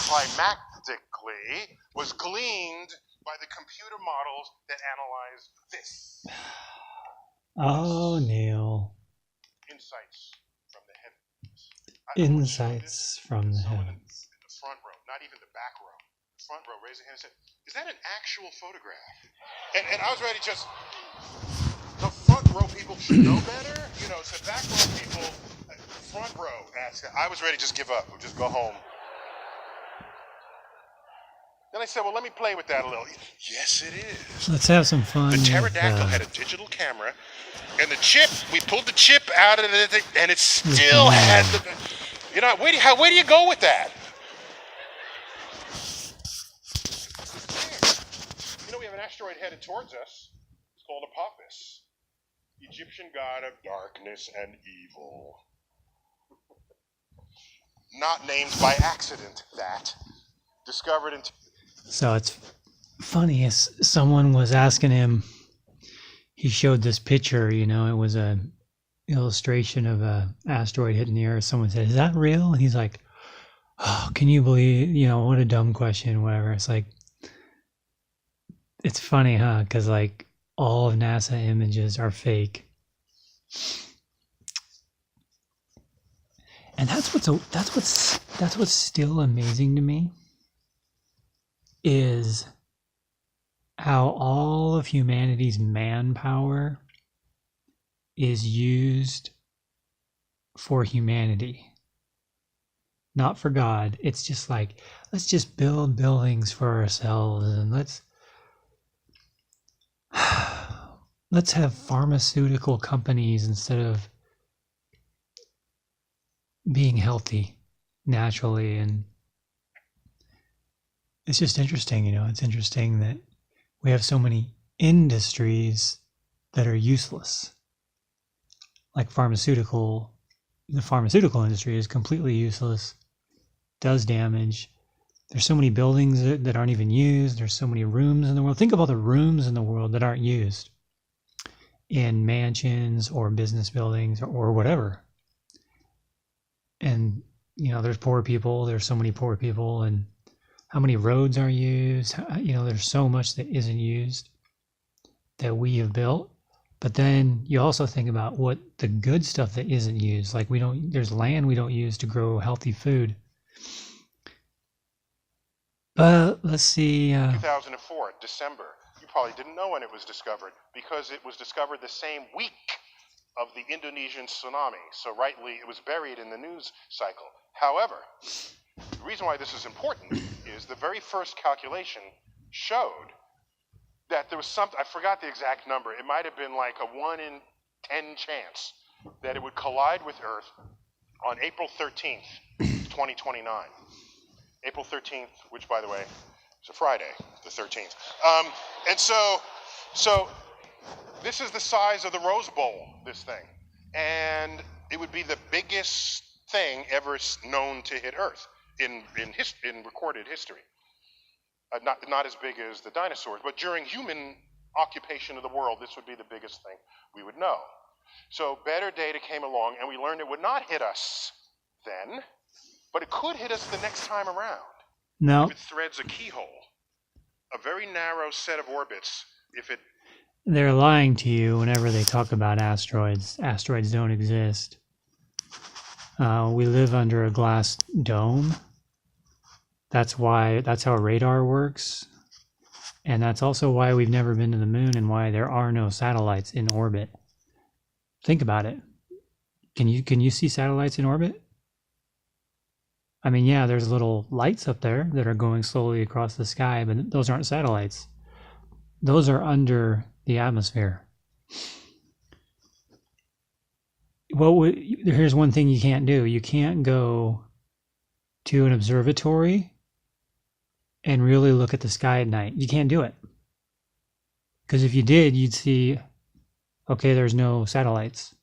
climactically was gleaned by the computer models that analyze this. Oh, Neil. Insights from the heavens. Insights from the heavens. In the front row, not even the back row. The front row raised a hand and said, "Is that an actual photograph?" And I was ready to just... The front row people should know better. You know, so back row people, front row asked. I was ready to just give up or just go home. Then I said, well, let me play with that a little. Yes, it is. Let's have some fun. The pterodactyl had a digital camera, and the chip, we pulled the chip out of it, and it still had the... You know, where do you go with that? You know, we have an asteroid headed towards us. It's called Apophis, Egyptian god of darkness and evil. Not named by accident, that. Discovered in... So it's funny, as someone was asking him, he showed this picture, you know, it was a illustration of a asteroid hitting the Earth. Someone said, "Is that real?" And he's like, "Oh, can you believe, you know, what a dumb question," whatever. It's like, it's funny, huh? Because like all of NASA images are fake. And that's what's still amazing to me, is how all of humanity's manpower is used for humanity, not for God. It's just like, let's just build buildings for ourselves, and let's have pharmaceutical companies instead of being healthy naturally. And it's just interesting, you know, it's interesting that we have so many industries that are useless. Like the pharmaceutical industry is completely useless, does damage. There's so many buildings that aren't even used. There's so many rooms in the world. Think of all the rooms in the world that aren't used in mansions or business buildings or whatever. And, you know, there's poor people. There's so many poor people. And how many roads are used? You know, there's so much that isn't used that we have built. But then you also think about what the good stuff that isn't used. Like there's land we don't use to grow healthy food. But let's see. 2004, December. You probably didn't know when it was discovered because it was discovered the same week of the Indonesian tsunami. So rightly, it was buried in the news cycle. However, the reason why this is important is the very first calculation showed that there was something, I forgot the exact number, it might have been like a 1 in 10 chance that it would collide with Earth on April 13th, 2029. April 13th, which by the way, is a Friday, the 13th. And so this is the size of the Rose Bowl, this thing. And it would be the biggest thing ever known to hit Earth in recorded history. Not as big as the dinosaurs, but during human occupation of the world, this would be the biggest thing we would know. So better data came along, and we learned it would not hit us then, but it could hit us the next time around. No. If it threads a keyhole, a very narrow set of orbits, They're lying to you whenever they talk about asteroids. Asteroids don't exist. We live under a glass dome. That's how radar works. And that's also why we've never been to the moon and why there are no satellites in orbit. Think about it. Can you see satellites in orbit? I mean, yeah, there's little lights up there that are going slowly across the sky, but those aren't satellites. Those are under the atmosphere. Here's one thing you can't do. You can't go to an observatory and really look at the sky at night. You can't do it. Because if you did, you'd see, okay, there's no satellites.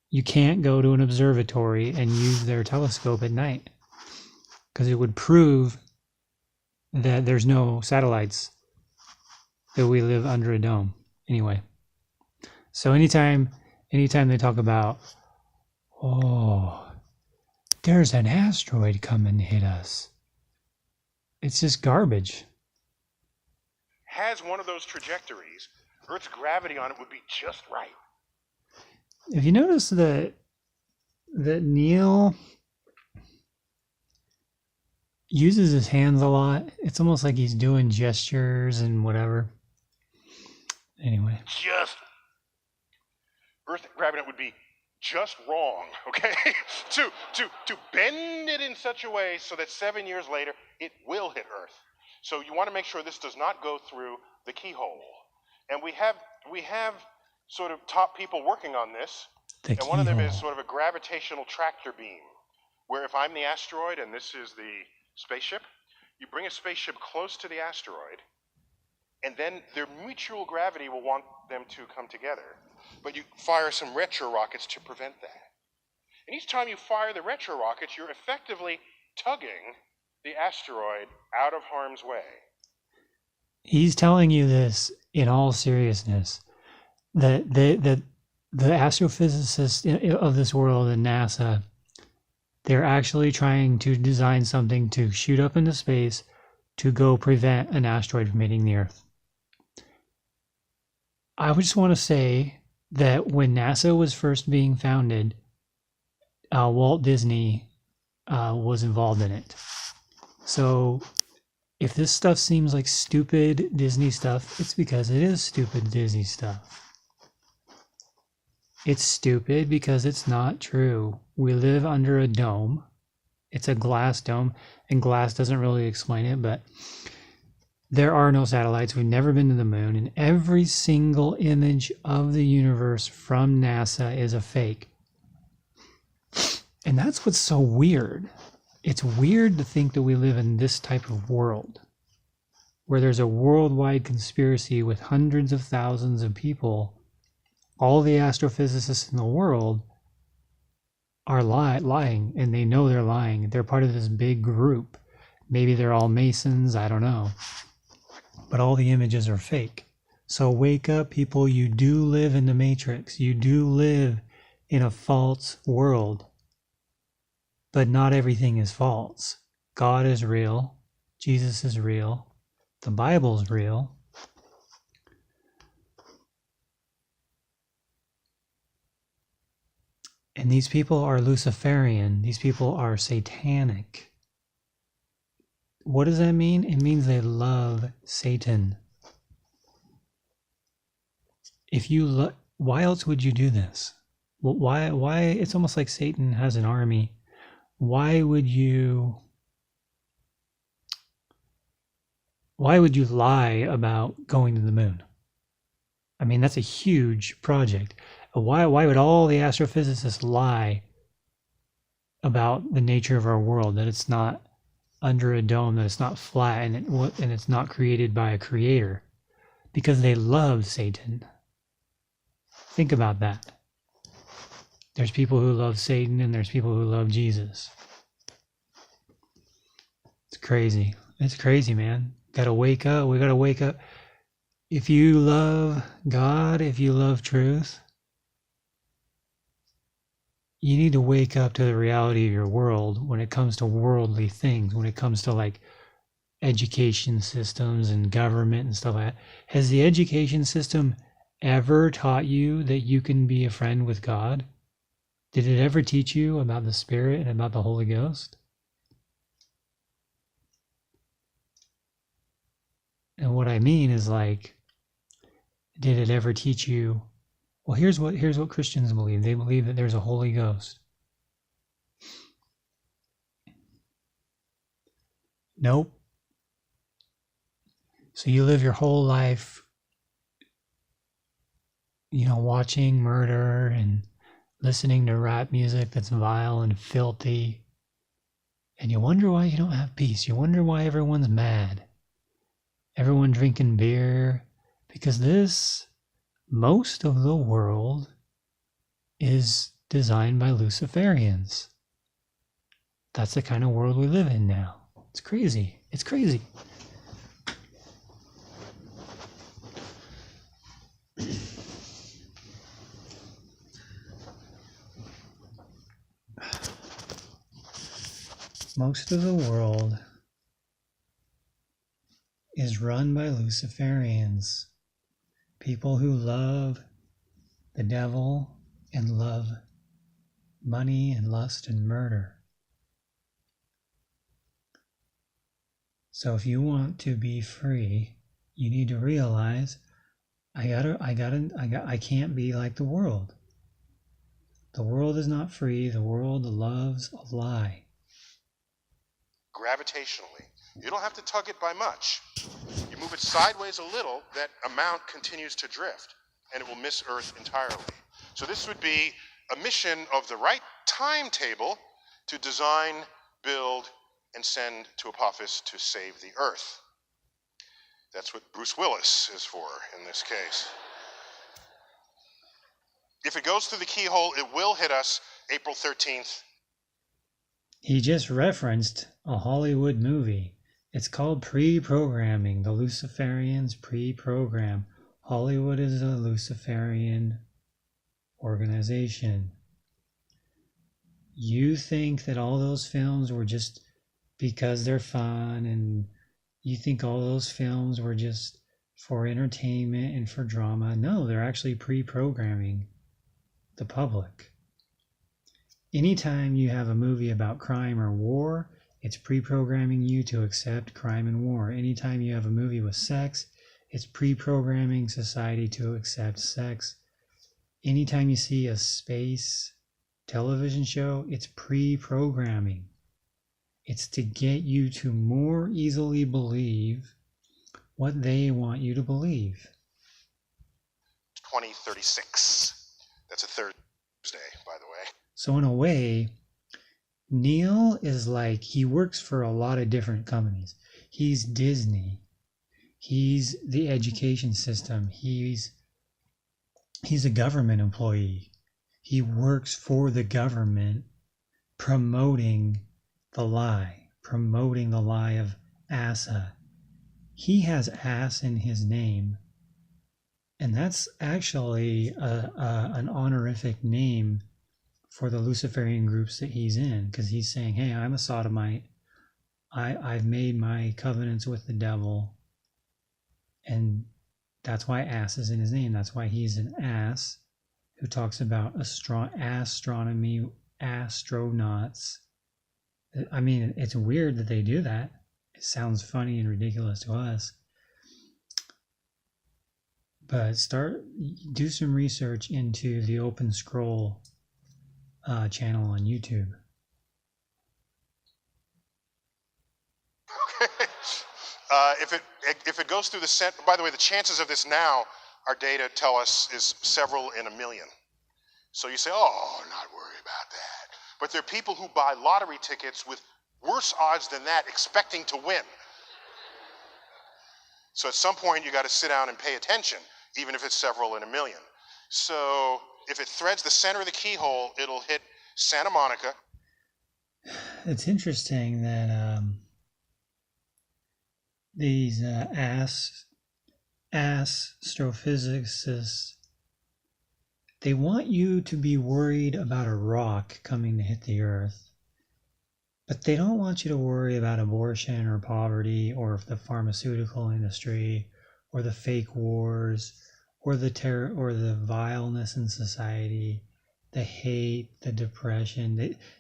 You can't go to an observatory and use their telescope at night, because it would prove that there's no satellites, that we live under a dome. Anyway, so anytime they talk about, there's an asteroid coming to hit us. It's just garbage. Has one of those trajectories, Earth's gravity on it would be just right. If you notice that Neil uses his hands a lot, it's almost like he's doing gestures and whatever. Anyway. Earth gravity would be just wrong, okay? to bend it in such a way so that 7 years later it will hit Earth. So you want to make sure this does not go through the keyhole. And we have sort of top people working on this. And one of them is sort of a gravitational tractor beam, where if I'm the asteroid and this is the spaceship, you bring a spaceship close to the asteroid, and then their mutual gravity will want them to come together. But you fire some retro rockets to prevent that. And each time you fire the retro rockets, you're effectively tugging the asteroid out of harm's way. He's telling you this in all seriousness, that the astrophysicists of this world and NASA, they're actually trying to design something to shoot up into space to go prevent an asteroid from hitting the Earth. I just want to say that when NASA was first being founded, Walt Disney was involved in it. So if this stuff seems like stupid Disney stuff, it's because it is stupid Disney stuff. It's stupid because it's not true. We live under a dome. It's a glass dome, and glass doesn't really explain it, but there are no satellites. We've never been to the moon, and every single image of the universe from NASA is a fake. And that's what's so weird. It's weird to think that we live in this type of world, where there's a worldwide conspiracy with hundreds of thousands of people. All the astrophysicists in the world are lying, and they know they're lying. They're part of this big group. Maybe they're all Masons, I don't know. But all the images are fake. So wake up, people. You do live in the Matrix. You do live in a false world. But not everything is false. God is real. Jesus is real. The Bible's real. And these people are Luciferian. These people are satanic. What does that mean? It means they love Satan. If you why else would you do this? Well, why? It's almost like Satan has an army. Why would you lie about going to the moon? I mean, that's a huge project. Why would all the astrophysicists lie about the nature of our world, that it's not under a dome, that it's not flat, and it's not created by a creator? Because they love Satan. Think about that. There's people who love Satan, and there's people who love Jesus. It's crazy. It's crazy, man. Gotta wake up. We gotta wake up. If you love God, if you love truth, you need to wake up to the reality of your world when it comes to worldly things, when it comes to like education systems and government and stuff like that. Has the education system ever taught you that you can be a friend with God? Did it ever teach you about the Spirit and about the Holy Ghost? And what I mean is, like, did it ever teach you? Well, here's what Christians believe. They believe that there's a Holy Ghost. Nope. So you live your whole life, watching murder and listening to rap music that's vile and filthy. And you wonder why you don't have peace. You wonder why everyone's mad. Everyone drinking beer. Because most of the world is designed by Luciferians. That's the kind of world we live in now. It's crazy. It's crazy. Most of the world is run by Luciferians, people who love the devil and love money and lust and murder. So if you want to be free, you need to realize I can't be like the world. The world is not free. The world loves a lie. Gravitationally. You don't have to tug it by much. You move it sideways a little, that amount continues to drift, and it will miss Earth entirely. So this would be a mission of the right timetable to design, build, and send to Apophis to save the Earth. That's what Bruce Willis is for in this case. If it goes through the keyhole, it will hit us April 13th. He just referenced a Hollywood movie. It's called Pre-Programming. The Luciferians pre-program. Hollywood is a Luciferian organization. You think that all those films were just because they're fun, and you think all those films were just for entertainment and for drama. No, they're actually pre-programming the public. Anytime you have a movie about crime or war, it's pre-programming you to accept crime and war. Anytime you have a movie with sex, it's pre-programming society to accept sex. Anytime you see a space television show, it's pre-programming. It's to get you to more easily believe what they want you to believe. 2036. That's a Thursday, by the way. So in a way, Neil is like, he works for a lot of different companies. He's Disney. He's the education system. He's a government employee. He works for the government, promoting the lie of Asa. He has ass in his name, and that's actually an honorific name for the Luciferian groups that he's in, because he's saying, hey, I'm a sodomite. I've made my covenants with the devil, and that's why ass is in his name. That's why he's an ass who talks about astronomy, astronauts. I mean, it's weird that they do that. It sounds funny and ridiculous to us. But do some research into the Open Scroll channel on YouTube. Okay. If it goes through the center, by the way, the chances of this now, our data tell us, is several in a million. So you say, oh, not worry about that. But there are people who buy lottery tickets with worse odds than that, expecting to win. So at some point, you got to sit down and pay attention, even if it's several in a million. So if it threads the center of the keyhole, it'll hit Santa Monica. It's interesting that these astrophysicists, they want you to be worried about a rock coming to hit the Earth, but they don't want you to worry about abortion or poverty or the pharmaceutical industry or the fake wars or the terror or the vileness in society, the hate, the depression.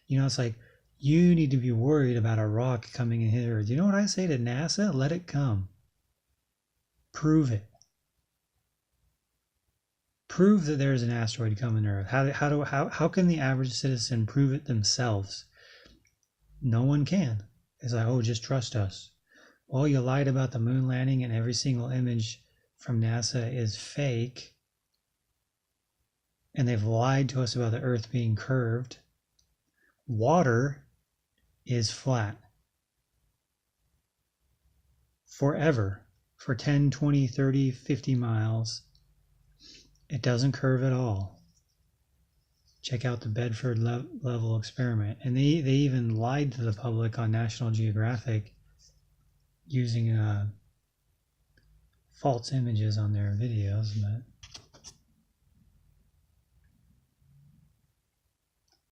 It's like, you need to be worried about a rock coming and hit Earth. You know what I say to NASA? Let it come. Prove it. Prove that there's an asteroid coming to Earth. How can the average citizen prove it themselves? No one can. It's like, oh, just trust us. Well, you lied about the moon landing, and every single image from NASA is fake. And they've lied to us about the Earth being curved. Water is flat. Forever. For 10, 20, 30, 50 miles. It doesn't curve at all. Check out the Bedford level experiment. And they even lied to the public on National Geographic using false images on their videos. But